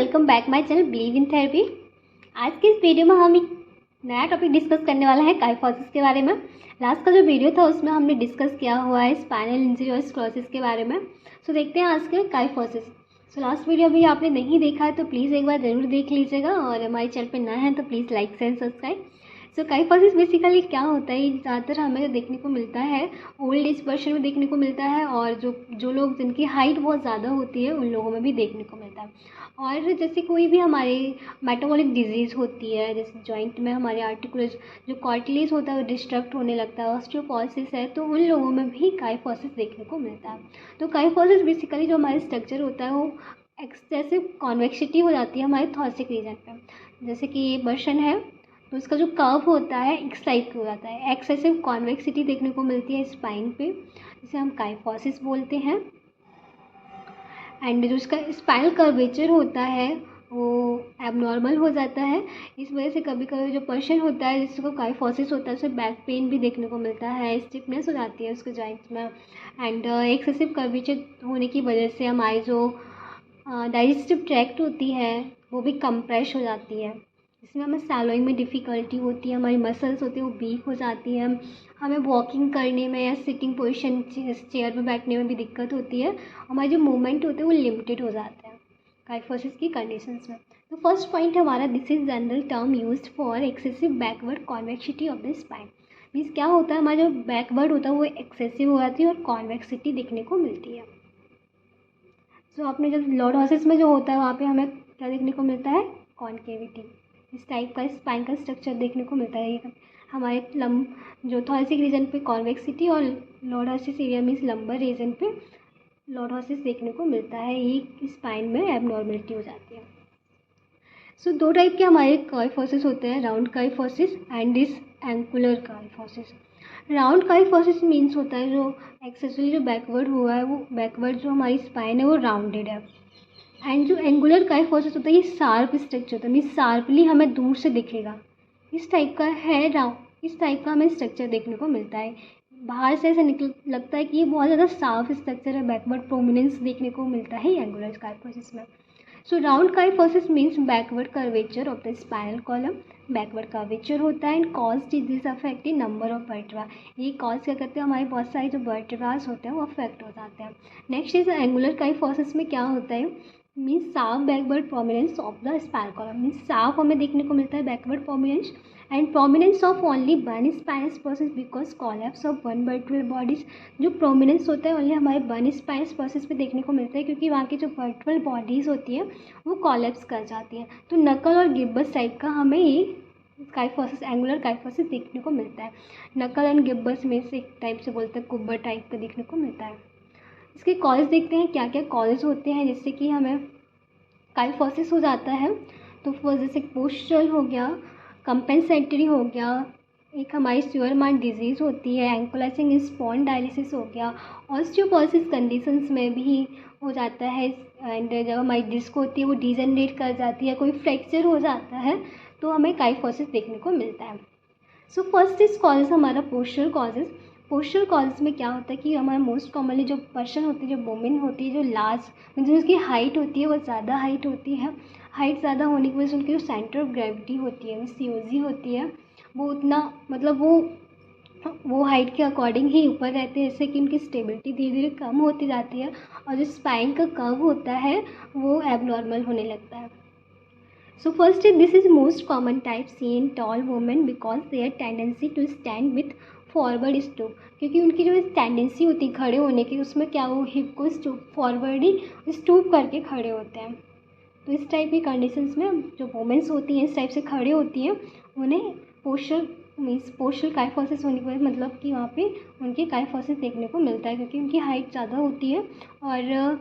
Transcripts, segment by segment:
Welcome back my channel believe in therapy. आज के इस वीडियो में हम एक नया टॉपिक डिस्कस करने वाला है काइफोसिस के बारे में। लास्ट का जो वीडियो था उसमें हमने डिस्कस किया हुआ है स्पाइनल इंजरी और स्क्लेरोसिस के बारे में। सो देखते हैं आज के काइफोसिस। सो लास्ट वीडियो अभी आपने नहीं देखा है तो प्लीज़ एक बार ज़रूर देख लीजिएगा, और हमारे चैनल पर नया है तो please like and subscribe. So kyphosis basically क्या होता है, ज़्यादातर हमें जो देखने को मिलता है ओल्ड एज पर्सन में देखने को मिलता है, और जो लोग जिनकी हाइट बहुत ज़्यादा होती है उन लोगों में भी देखने को मिलता है। और जैसे कोई भी हमारे मेटाबॉलिक डिजीज़ होती है, जैसे जॉइंट में हमारे आर्टिकुलर जो कार्टिलेज होता है वो डिस्ट्रक्ट होने लगता है, ऑस्टियोपोरोसिस है, तो उन लोगों में भी काइफोसिस देखने को मिलता है। तो काइफोसिस बेसिकली जो हमारा स्ट्रक्चर होता है वो एक्सेसिव कॉन्वेक्सिटी हो जाती है हमारे थॉरैसिक रीजन पे। जैसे कि ये पर्सन है तो उसका जो कर्व होता है एक्स टाइप का हो जाता है, एक्सेसिव कॉन्वेक्सिटी देखने को मिलती है स्पाइन पे, जिसे हम काइफोसिस बोलते हैं। एंड जो उसका स्पाइनल कर्वेचर होता है वो एबनॉर्मल हो जाता है। इस वजह से कभी कभी जो पर्सन होता है जिसको काइफोसिस होता है उसे बैक पेन भी देखने को मिलता है, स्टिफनेस हो जाती है उसके जॉइंट्स में। एंड एक्सेसिव कर्वेचर होने की वजह से हमारी जो डाइजेस्टिव ट्रैक्ट होती है वो भी कंप्रेस हो जाती है, जिसमें हमें सैलोइंग में डिफ़िकल्टी होती है, हमारी मसल्स होती है वो वीक हो जाती है, हमें वॉकिंग करने में या सिटिंग पोजीशन चेयर में बैठने में भी दिक्कत होती है, हमारे जो मूवमेंट होते हैं वो लिमिटेड हो जाते हैं काइफोसिस की कंडीशंस में। तो फर्स्ट पॉइंट हमारा, this is general term used for excessive backward convexity of the spine. Means क्या होता है, हमारा जो बैकवर्ड होता है वो एक्सेसिव हो जाती है और कॉन्वेक्सिटी देखने को मिलती है। तो आपने जब लॉर्डोसिस में जो होता है वहाँ पे हमें क्या देखने को मिलता है, कॉन्केविटी। इस टाइप का स्पाइन का स्ट्रक्चर देखने को मिलता है। हमारे जो थॉरैसिक रीजन पे कॉन्वेक्सिटी और lordosis area means lumbar region पे लॉर्डोसिस देखने को मिलता है, ये स्पाइन में एबनॉर्मलिटी हो जाती है। सो दो टाइप के हमारे काइफोसिस होते हैं, round kyphosis and this angular kyphosis. Round kyphosis means होता है जो एक्सेसरी जो बैकवर्ड हुआ है वो बैकवर्ड जो हमारी स्पाइन है वो राउंडेड है। एंड जो एंगुलर काइफोसिस होता है ये शार्प स्ट्रक्चर होता है, मीन्स शार्पली हमें दूर से दिखेगा, इस टाइप का है राउंड, इस टाइप का हमें स्ट्रक्चर देखने को मिलता है। बाहर से ऐसा निकल लगता है कि ये बहुत ज़्यादा साफ स्ट्रक्चर है, बैकवर्ड प्रोमिनेंस देखने को मिलता है एंगुलर काइफोसिस में। सो round kyphosis means backward curvature of the spinal column, backward curvature होता है and cause disease affect in number of vertebra. ये कॉज क्या करते हैं, हमारे बहुत सारे जो वर्टेब्रास होते हैं वो अफेक्ट हो जाते हैं। नेक्स्ट इज एंगुलर काइफोसिस में क्या होता है, मीन्स साफ backward prominence of the spinal column, means साफ हमें देखने को मिलता है backward prominence and prominence of only one spinous process because collapse of one vertebral bodies. जो प्रोमिनेंस होता है ओनली हमारे वन स्पाइनस प्रोसेस पे देखने को मिलता है, क्योंकि वहाँ की जो वर्टिब्रल बॉडीज़ होती है वो कॉलेप्स कर जाती हैं। तो नकल और गिब्बस टाइप का हमें ये काइफोसिस एंगुलर काइफोसिस देखने को मिलता है। नकल एंड गिब्बस में से एक टाइप से बोलते हैं कुब्बर टाइप का देखने को मिलता है। इसके कॉज देखते हैं क्या क्या कॉजेज होते हैं जिससे कि हमें काइफोसिस हो जाता है। तो जैसे पोस्चरल हो गया, कंपेंसेटरी हो गया, एक हमारी स्यूअरमान डिजीज़ होती है, एंकोलाइजिंग स्पॉन्डाइलिसिस हो गया, ऑस्टियोपोरोसिस कंडीशंस में भी हो जाता है। एंड जब हमारी डिस्क होती है वो डिजनरेट कर जाती है, कोई फ्रैक्चर हो जाता है तो हमें काइफोसिस देखने को मिलता है। सो फर्स्ट इज कॉजेज हमारा पोस्चरल कॉजेज। पोस्चरल कॉजेज में क्या होता है कि हमारा मोस्ट कॉमनली जो पर्सन होती है, जो वुमेन होती है, जो लार्ज मतलब उसकी हाइट होती है वो ज़्यादा हाइट होती है, हाइट ज़्यादा होने की वजह से उनकी जो सेंटर ऑफ ग्रेविटी होती है वो सीओजी होती है, वो उतना मतलब वो हाइट के अकॉर्डिंग ही ऊपर रहते हैं, जिससे कि उनकी स्टेबिलिटी धीरे धीरे कम होती जाती है और जो स्पाइन का कर्व होता है वो एबनॉर्मल होने लगता है। So first this is most common type seen in tall women because their tendency to stand with forward stoop, क्योंकि उनकी जो टेंडेंसी होती है खड़े होने की उसमें क्या वो हिप को फॉरवर्ड ही स्टूप करके खड़े होते हैं। तो इस टाइप की कंडीशंस में जो वुमेन्स होती हैं इस टाइप से खड़े होती हैं उन्हें पोस्चरल काइफोसिस होने की वजह मतलब कि वहाँ पे उनकी काइफोसिस देखने को मिलता है, क्योंकि उनकी हाइट ज़्यादा होती है। और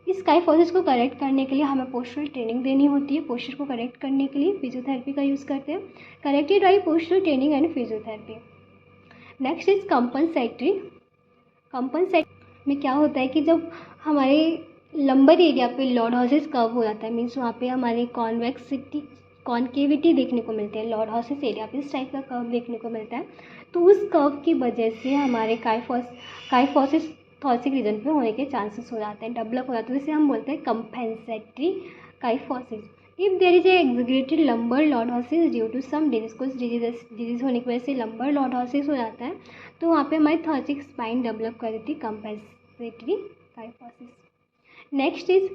इस काइफोसिस को करेक्ट करने के लिए हमें पोस्चरल ट्रेनिंग देनी होती है। पोस्चर को करेक्ट करने के लिए फिजियोथेरेपी का यूज़ करते हैं, corrected by postural training and physiotherapy. Next is compensatory. Compensatory में क्या होता है कि जब हमारे लंबर एरिया पे लॉर्डोसिस कर्व हो जाता है, मीन्स वहाँ पे हमारे कॉन्केविटी देखने को मिलती है, लॉर्डोसिस एरिया पे इस टाइप का कर्व देखने को मिलता है। तो उस कर्व की वजह से हमारे काइफोसिस थॉरैसिक रीजन पे होने के चांसेस हो जाते हैं, डेवलप हो जाते हैं, जिसे हम बोलते हैं compensatory kyphosis. If there is a exaggerated lumbar lordosis due to some disease, कुछ डिजीज होने की वजह से लंबर लॉर्डोसिस हो जाता है, तो वहाँ पे हमारी थॉरैसिक स्पाइन डेवलप कर देती है compensatory kyphosis. Next is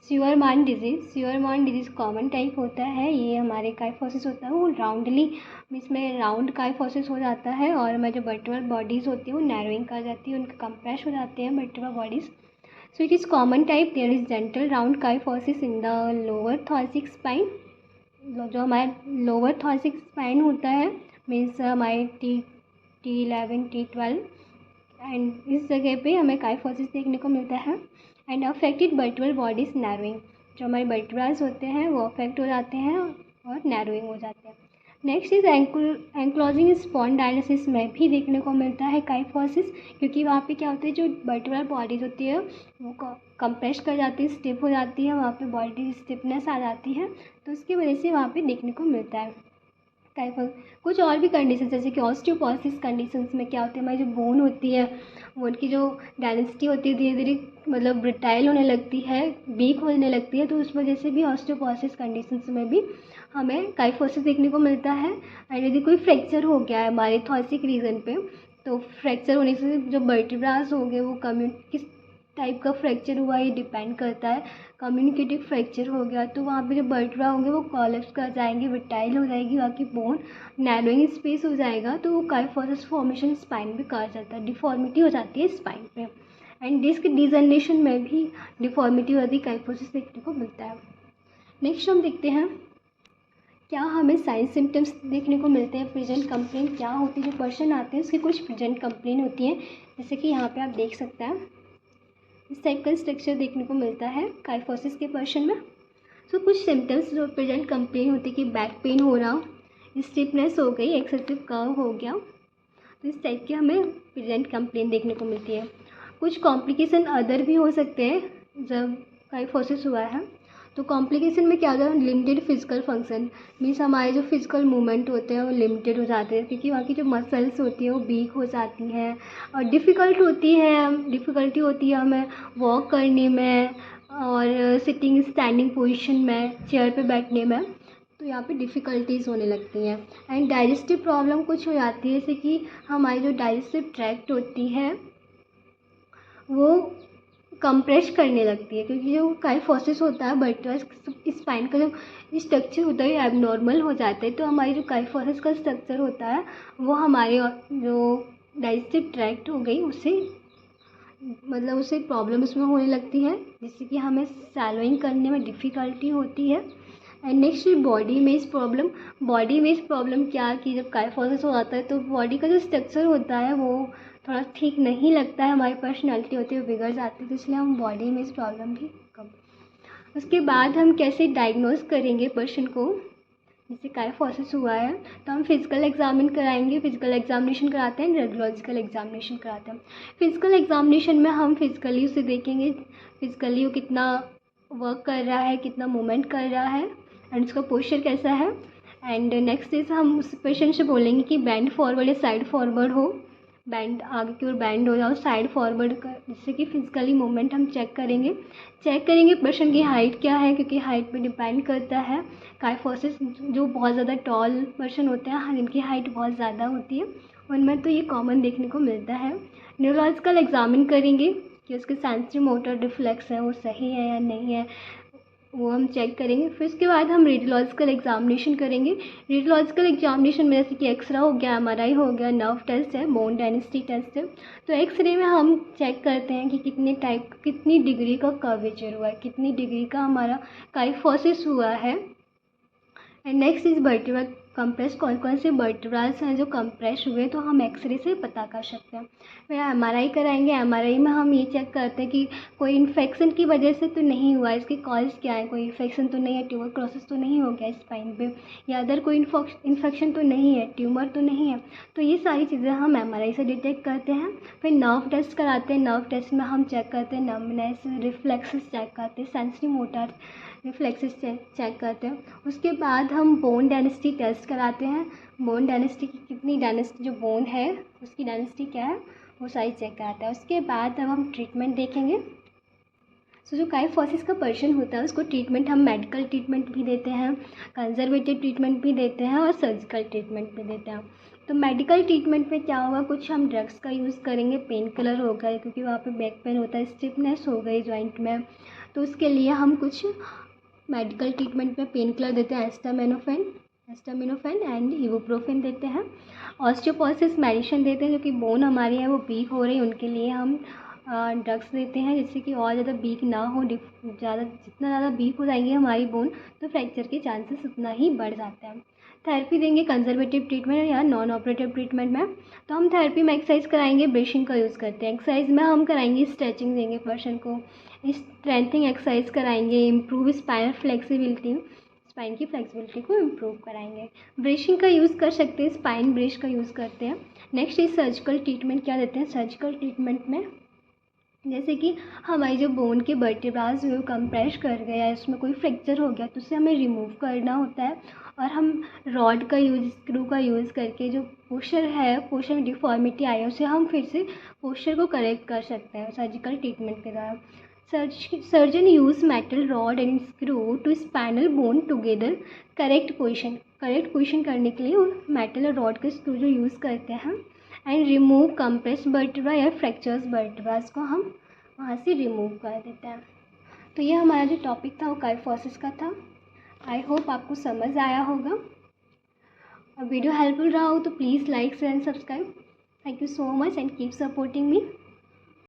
Scheuermann disease. Scheuermann disease common type होता है, ये हमारे काइफोसिस होता है वो राउंडली, इसमें राउंड काइफोसिस हो जाता है और हमारे जो वर्टिब्रल बॉडीज़ होती है वो नैरोइंग कर जाती है, उनके कंप्रेस हो जाते हैं vertebral bodies. So it is common type, there is gentle round kyphosis in the lower thoracic spine. जो हमारे लोअर थॉरैसिक स्पाइन होता है मीन्स हमारे T11 T12, एंड इस जगह पे हमें काइफोसिस देखने को मिलता है। And affected vertebral bodies narrowing, जो हमारे वर्टिब्रास होते हैं वो अफेक्ट हो जाते हैं और नैरोइंग हो जाते हैं। नेक्स्ट इज एंक्लोजिंग स्पॉन्डाइलिसिस में भी देखने को मिलता है काइफोसिस, क्योंकि वहाँ पे क्या होता है, जो वर्टिब्रल बॉडीज होती है वो कंप्रेस कर जाती है, स्टिफ हो जाती है, वहाँ पे बॉडी स्टिफनेस आ जाती है, तो उसकी वजह से वहाँ पे देखने को मिलता है काइफोसिस। कुछ और भी कंडीशन जैसे कि ऑस्टियोपोरोसिस कंडीशंस में क्या होती है, हमारी जो बोन होती है वो उनकी जो डेंसिटी होती है धीरे धीरे मतलब ब्रिटाइल होने लगती है, वीक होने लगती है, तो उस वजह से भी ऑस्टियोपोरोसिस कंडीशंस में भी हमें काइफोसिस देखने को मिलता है। एंड यदि कोई फ्रैक्चर हो गया है हमारे थॉरैसिक रीजन पे, तो फ्रैक्चर होने से जो वर्टिब्रास हो गए वो किस टाइप का फ्रैक्चर हुआ ये डिपेंड करता है। कम्युनिकेटिव फ्रैक्चर हो गया तो वहाँ पे जो वर्टिब्रा होंगे वो कोलैप्स कर जाएंगे, ब्रिटाइल हो जाएगी, वहाँ की बोन नैरोइंग स्पेस हो जाएगा, तो वो काइफोसिस फॉर्मेशन स्पाइन भी कहा जाता है, डिफॉर्मिटी हो जाती है स्पाइन पे। एंड डिस्क डिजनरेशन में भी डिफॉर्मिटी वाली काइफोसिस देखने को मिलता है। नेक्स्ट हम देखते हैं क्या हमें साइन सिम्टम्स देखने को मिलते हैं, प्रेजेंट कंप्लेन क्या होती है, जो पर्सन आते हैं उसकी कुछ प्रेजेंट कंप्लेन होती है, जैसे कि यहाँ पे आप देख सकते हैं इस टाइप का स्ट्रक्चर देखने को मिलता है काइफोसिस के पर्सन में। सो कुछ सिम्टम्स जो प्रेजेंट कंप्लेन होती है कि बैक पेन हो रहा, स्टिफनेस हो गई, एक्सेसिव कर्व हो गया, तो इस टाइप की हमें प्रेजेंट कंप्लेन देखने को मिलती है। कुछ कॉम्प्लिकेशन अदर भी हो सकते हैं जब काइफोसिस हुआ है, तो कॉम्प्लिकेशन में क्या होता है, लिमिटेड फिजिकल फंक्शन मीन्स हमारे जो फिजिकल मूवमेंट होते हैं वो लिमिटेड हो जाते हैं, क्योंकि वहाँ की जो मसल्स होती है वो वीक हो जाती हैं और डिफ़िकल्टी होती है हमें वॉक करने में और सिटिंग स्टैंडिंग पोजीशन में, चेयर पे बैठने में, तो यहाँ पे डिफ़िकल्टीज़ होने लगती हैं। एंड डाइजेस्टिव प्रॉब्लम कुछ हो जाती है, जैसे कि हमारी जो डाइजेस्टिव ट्रैक्ट होती है वो कंप्रेस करने लगती है, क्योंकि जो काइफोसिस होता है वर्टिब्रल स्पाइन का जो स्ट्रक्चर होता है एबनॉर्मल हो जाता है, तो हमारी जो काइफोसिस का स्ट्रक्चर होता है वो हमारे जो डाइजेस्टिव ट्रैक्ट हो गई उससे मतलब उससे प्रॉब्लम उसमें होने लगती है, जिससे कि हमें सैलोइंग करने में डिफ़िकल्टी होती है। एंड नेक्स्ट बॉडी में इस प्रॉब्लम क्या कि जब काइफोसिस हो जाता है तो बॉडी का जो स्ट्रक्चर होता है वो थोड़ा ठीक नहीं लगता है, हमारी पर्सनैलिटी होती है वो बिगड़ जाती है, तो इसलिए हम बॉडी में इस प्रॉब्लम भी कम। उसके बाद हम कैसे डायग्नोज करेंगे पर्सन को, जैसे काइफोसिस हुआ है तो हम फिजिकल एग्जामिन कराएंगे, फिजिकल एग्जामिनेशन कराते हैं, रेडियोलॉजिकल एग्जामिनेशन कराते हैं। फिजिकल एग्जामिनेशन में हम फिजिकली उसे देखेंगे, फिजिकली वो कितना वर्क कर रहा है, कितना मूवमेंट कर रहा है एंड उसका पोस्चर कैसा है। एंड नेक्स्ट इज हम उस पेशेंट से बोलेंगे कि बैंड फॉरवर्ड या साइड फॉरवर्ड हो, बैंड आगे की ओर बैंड हो जाओ, साइड फॉरवर्ड कर, जिससे कि फिजिकली मूवमेंट हम चेक करेंगे पर्सन की हाइट क्या है, क्योंकि हाइट पे डिपेंड करता है। काइफोसिस जो बहुत ज़्यादा टॉल पर्सन होते हैं जिनकी हाइट बहुत ज़्यादा होती है उनमें तो ये कॉमन देखने को मिलता है। न्यूरोलॉजिकल एग्जामिन करेंगे कि उसके सेंसरी मोटर रिफ्लेक्स है वो सही है या नहीं है, वो हम चेक करेंगे। फिर उसके बाद हम रेडियोलॉजिकल एग्जामिनेशन करेंगे। रेडियोलॉजिकल एग्जामिनेशन में जैसे कि एक्सरे हो गया, एमआरआई हो गया, नर्व टेस्ट है, बोन डेंसिटी टेस्ट है। तो एक्सरे में हम चेक करते हैं कि कितनी डिग्री का कर्वेचर हुआ है, कितनी डिग्री का हमारा काइफोसिस हुआ है। And next is vertebral compress, कौन से वर्टिब्रल्स हैं जो कंप्रेस हुए तो हम एक्सरे से पता कर सकते हैं। फिर एमआरआई कराएंगे, एमआरआई में हम ये चेक करते हैं कि कोई इन्फेक्शन की वजह से तो नहीं हुआ, इसके कॉज क्या है, कोई इन्फेक्शन तो नहीं है, ट्यूबरक्लोसिस तो नहीं हो गया स्पाइन पे, या अदर कोई इन्फेक्शन तो नहीं है, ट्यूमर तो नहीं है, तो ये सारी चीज़ें हम एमआरआई से डिटेक्ट करते हैं। फिर नर्व टेस्ट कराते हैं, नर्व टेस्ट में हम चेक करते हैं नर्वनेस, रिफ्लेक्सेस चेक करते हैं, सेंसरी मोटर रिफ्लेक्सेस चेक करते हैं। उसके बाद हम बोन डेंसिटी टेस्ट कराते हैं, बोन डेंसिटी की कितनी डेंसिटी जो बोन है उसकी डेंसिटी क्या है वो सारी चेक कराता है। उसके बाद अब हम ट्रीटमेंट देखेंगे। सो जो काइफोसिस का पर्सन होता है उसको ट्रीटमेंट हम मेडिकल ट्रीटमेंट भी देते हैं, कंजर्वेटिव ट्रीटमेंट भी देते हैं और सर्जिकल ट्रीटमेंट भी देते हैं। तो मेडिकल ट्रीटमेंट में क्या होगा, कुछ हम ड्रग्स का यूज़ करेंगे, पेन किलर हो गए क्योंकि वहाँ पे बैक पेन होता है, स्टिफनेस हो गई जॉइंट में, तो उसके लिए हम कुछ मेडिकल ट्रीटमेंट में पेन किलर देते हैं, एस्टामिनोफेन एंड इबुप्रोफेन देते हैं। ऑस्टियोपोरोसिस मेडिसिन देते हैं, जो कि बोन हमारी है वो वीक हो रही है, उनके लिए हम ड्रग्स देते हैं जिससे कि और ज़्यादा वीक ना हो। जितना ज़्यादा वीक हो जाएंगी हमारी बोन तो फ्रैक्चर के चांसेस उतना ही बढ़ जाते हैं। थेरेपी देंगे कंजर्वेटिव ट्रीटमेंट या नॉन ऑपरेटिव ट्रीटमेंट में। तो हम थेरेपी में एक्सरसाइज कराएंगे, ब्रीथिंग का यूज़ करते हैं। एक्सरसाइज में हम कराएंगे स्ट्रेचिंग देंगे पर्सन को, स्ट्रेंथिंग एक्सरसाइज कराएंगे, इम्प्रूव स्पाइनल फ्लेक्सिबिलिटी, स्पाइन की फ्लेक्सिबिलिटी को इम्प्रूव कराएंगे। ब्रेशिंग का यूज़ कर सकते हैं, स्पाइन ब्रेश का यूज़ करते हैं। Next is surgical treatment. क्या देते हैं सर्जिकल ट्रीटमेंट में, जैसे कि हमारी जो बोन के वर्टिब्रास जो कंप्रेस कर गया है, उसमें कोई फ्रैक्चर हो गया तो उसे हमें रिमूव करना होता है, और हम रॉड का यूज़, स्क्रू का यूज़ करके जो पोस्चर है, पोस्चर में डिफॉर्मिटी आई है उसे हम फिर से पोस्चर को करेक्ट कर सकते हैं सर्जिकल ट्रीटमेंट के द्वारा। Surgeon use metal rod and screw to spinal bone together correct position करने के लिए मेटल और रॉड के स्क्रू जो यूज़ करते हैं, एंड रिमूव कंप्रेस वर्टिब्रा या फ्रैक्चर्स वर्टिब्रास को हम वहाँ से रिमूव कर देते हैं। तो ये हमारा जो टॉपिक था वो काइफोसिस का था। आई होप आपको समझ आया होगा, और वीडियो हेल्पफुल रहा हो तो please like share and subscribe. Thank you so much and keep supporting me.